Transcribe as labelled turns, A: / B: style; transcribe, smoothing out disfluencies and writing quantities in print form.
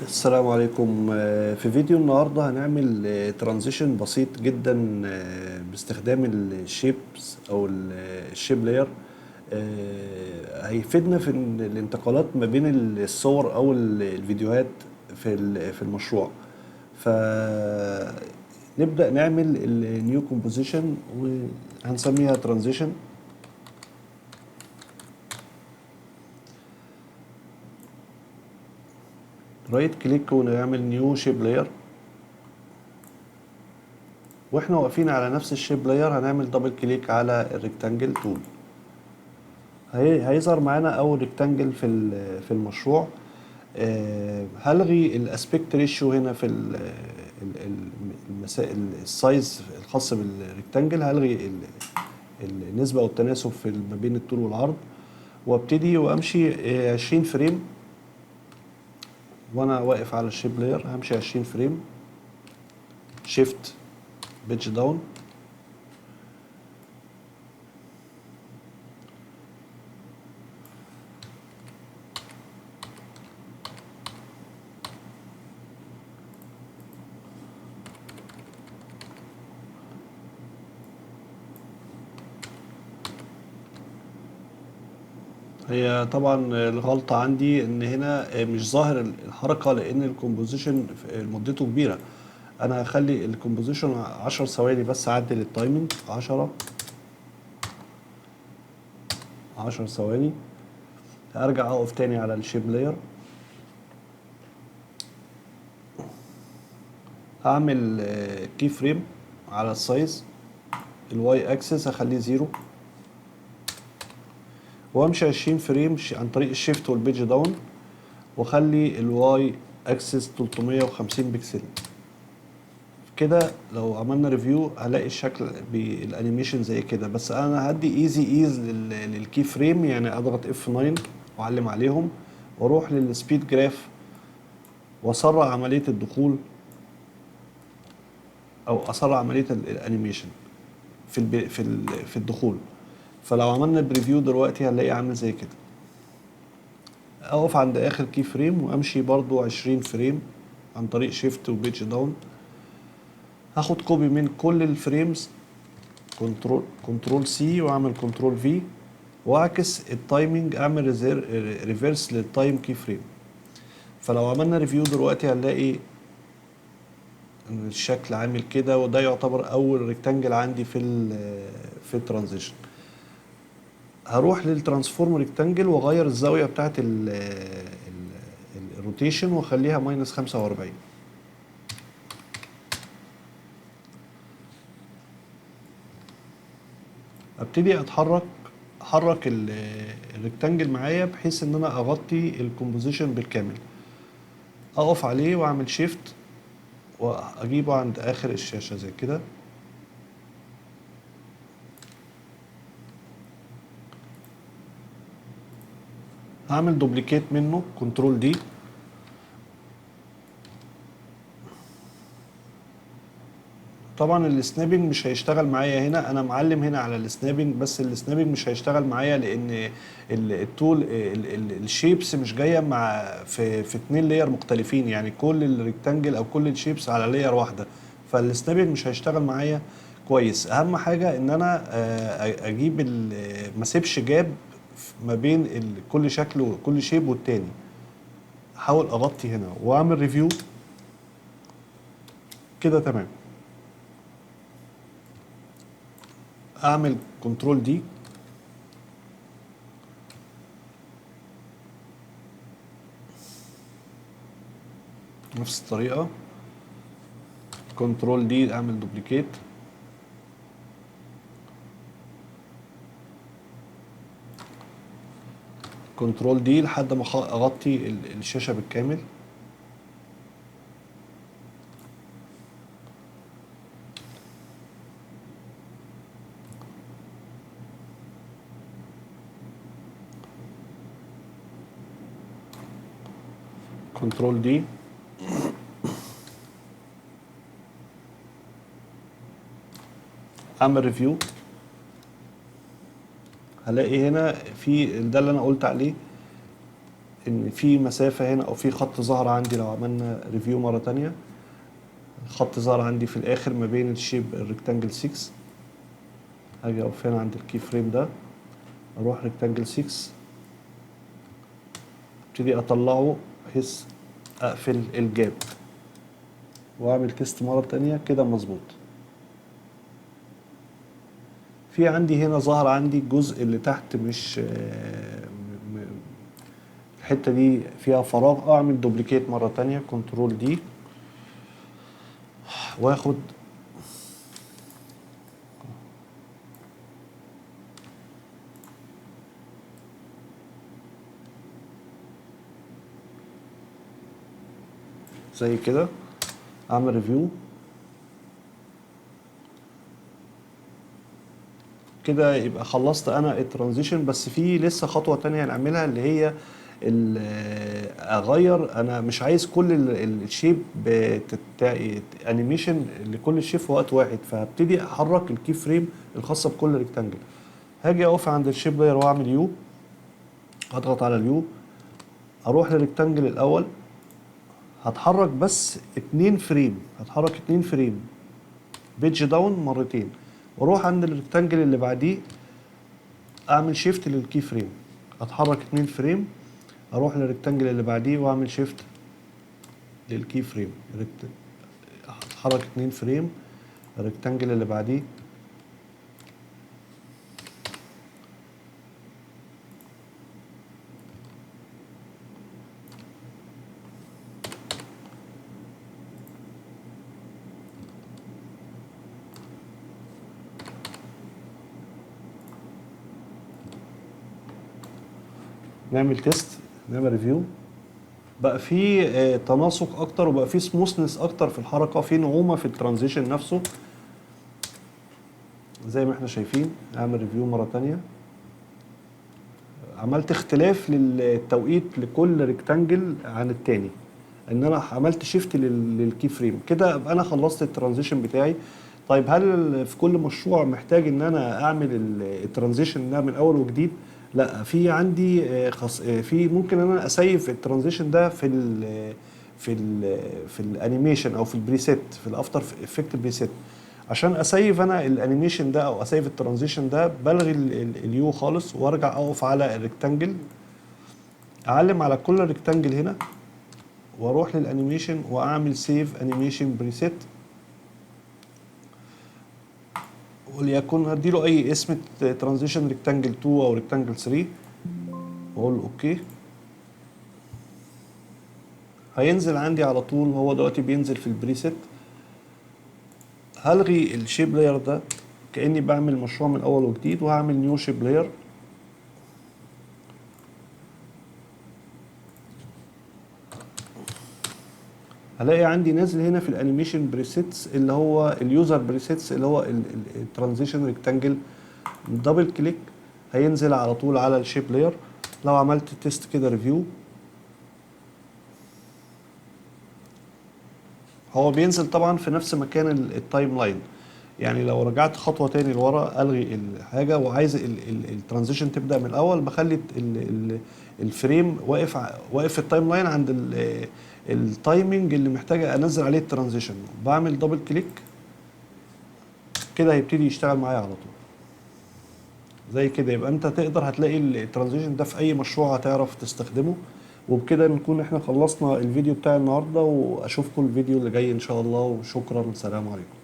A: السلام عليكم. في فيديو النهارده هنعمل ترانزيشن بسيط جدا باستخدام الشيبس او الشيب لاير. هيفيدنا في الانتقالات ما بين الصور او الفيديوهات في المشروع. فنبدأ نعمل النيو كومبوزيشن وهنسميها ترانزيشن. رايت كليك ونعمل نيو شيب لاير، واحنا واقفين على نفس الشيب لاير هنعمل دبل كليك على الريكتانجل تول. هيظهر معانا اول ريكتانجل في المشروع. هلغي الاسبكت ريشيو هنا في المسائل السايز الخاص بالريكتانجل، هلغي النسبة والتناسب ما بين الطول والعرض، وابتدي وامشي 20 فريم. وانا واقف على الشيب لاير همشي 20 فريم، شيفت بيتش داون. هي طبعا الغلطة عندي ان هنا مش ظاهر الحركة لان الكومبوزيشن مدته كبيرة. انا هخلي الكومبوزيشن 10 ثواني بس، اعدل التايمنج 10 ثواني. ارجع اقف تاني على الشيب لاير، هعمل كي فريم على السايز. الواي اكسس هخليه 0 وامشي 20 فريم عن طريق الشيفت والبيج داون، واخلي الواي اكسس 350 بكسل. كده لو عملنا ريفيو هلاقي الشكل بالانيميشن زي كده. بس انا هدي ايز للكي فريم، يعني اضغط اف 9 واعلم عليهم واروح للسبيد جراف واسرع عمليه الدخول او اسرع عمليه الانيميشن في الدخول. فلو عملنا بريفيو دلوقتي هنلاقيه عامل زي كده. اقف عند اخر كي فريم وامشي برضو 20 فريم عن طريق شيفت وبيتش داون. هاخد كوبي من كل الفريمز، كنترول سي واعمل كنترول في، واعكس التايمنج، اعمل ريفيرس للتايم كي فريم. فلو عملنا ريفيو دلوقتي هنلاقي ان الشكل عامل كده، وده يعتبر اول ريكتانجل عندي في الترانزيشن. هروح للترانسفورم ريكتانجل واغير الزاويه بتاعت الروتيشن واخليها ماينس 45. ابتدي احرك الريكتانجل معايا بحيث ان انا اغطي الكومبوزيشن بالكامل. اقف عليه واعمل شيفت واجيبه عند اخر الشاشه زي كده. هعمل دوبليكيت منه كنترول دي. طبعا السنابنج مش هيشتغل معايا هنا، انا معلم هنا على السنابنج بس السنابنج مش هيشتغل معايا لان التول الشيبس مش جايه مع في اتنين لاير مختلفين، يعني كل الريكتانجل او كل الشيبس على لاير واحده، فالسنابنج مش هيشتغل معايا كويس. اهم حاجه ان انا اجيب ما اسيبش جاب ما بين كل شكل وكل شيب والتاني. احاول اغطي هنا واعمل ريفيو كده تمام. اعمل كنترول دي، نفس الطريقه كنترول دي اعمل دوبليكيت. كنترول دي لحد ما اغطي الشاشه بالكامل. كنترول دي، اعمل ريفيو. هلاقي هنا في ده اللي انا قلت عليه، ان في مسافه هنا او في خط ظهر عندي. لو عملنا ريفيو مره تانية، خط ظهر عندي في الاخر ما بين الشيب الريكتانجل 6. هاجي اقف هنا عند الكي فريم ده، اروح ريكتانجل 6، ابتدي اطلعه بحيث اقفل الجاب واعمل تيست مره تانية كده مظبوط. في عندي هنا ظهر عندي الجزء اللي تحت مش الحته دي فيها فراغ، اعمل دوبليكيت مره تانية، كنترول دي، واخد زي كده، اعمل ريفيو كده. يبقى خلصت انا الترانزيشن. بس في لسه خطوه تانية هنعملها، اللي هي اغير. انا مش عايز كل الشيب انيميشن لكل الشيب في وقت واحد، فهبتدي احرك الكي فريم الخاصه بكل ريكتانجل. هاجي اقف عند الشيب لاير واعمل يو، اضغط على اليو، اروح للريكتانجل الاول، هتحرك بس 2 فريم، هتحرك 2 فريم بيج داون مرتين، واروح عند الريكتانجل اللي بعديه اعمل شيفت للكي فريم، اتحرك 2 فريم، اروح للريكتانجل اللي بعديه واعمل شيفت للكي فريم، اتحرك 2 فريم، الريكتانجل اللي بعديه، نعمل تيست، نعمل ريفيو. بقى في تناسق اكتر، وبقى في سموثنس اكتر في الحركه، في نعومه في الترانزيشن نفسه زي ما احنا شايفين. اعمل ريفيو مره تانية، عملت اختلاف للتوقيت لكل ريكتانجل عن التاني، ان انا عملت شيفت للكي فريم كده. ابقى انا خلصت الترانزيشن بتاعي. طيب هل في كل مشروع محتاج ان انا اعمل الترانزيشن ده من اول وجديد؟ لا، في عندي في ممكن ان انا اسيف الترانزيشن ده في الانيميشن او في البريسيت، في الافتر افكت بريسيت. عشان اسيف انا الانيميشن ده او اسيف الترانزيشن ده، بلغي اليو خالص وارجع اقف على الريكتانجل، اعلم على كل ريكتانجل هنا، واروح للانيميشن واعمل سيف انيميشن بريسيت، وليكن هديله اي اسم، ترانزيشن ريكتانجل 2 او ريكتانجل 3، واقول له اوكي. هينزل عندي على طول، هو دلوقتي بينزل في البريسيت. هلغي الشيب لاير ده كاني بعمل مشروع من اول وجديد، وهعمل نيو شيب لاير. هلاقي عندي نازل هنا في الانيميشن بريسيتس اللي هو اليوزر بريسيتس اللي هو الترانزيشن ريكتانجل. دبل كليك هينزل على طول على الشيب لاير. لو عملت تيست كده ريفيو، هو بينزل طبعا في نفس مكان التايم لاين. يعني لو رجعت خطوه تاني لورا الغي الحاجه وعايز الترانزيشن تبدا من الاول، بخلي الفريم واقف في التايم لاين عند التايمنج اللي محتاج انزل عليه الترانزيشن، بعمل دبل كليك كده هيبتدي يشتغل معايا على طول زي كده. يبقى انت تقدر هتلاقي الترانزيشن ده في اي مشروع هتعرف تستخدمه. وبكده نكون احنا خلصنا الفيديو بتاع النهارده، واشوفكم الفيديو اللي جاي ان شاء الله. وشكرا، سلام عليكم.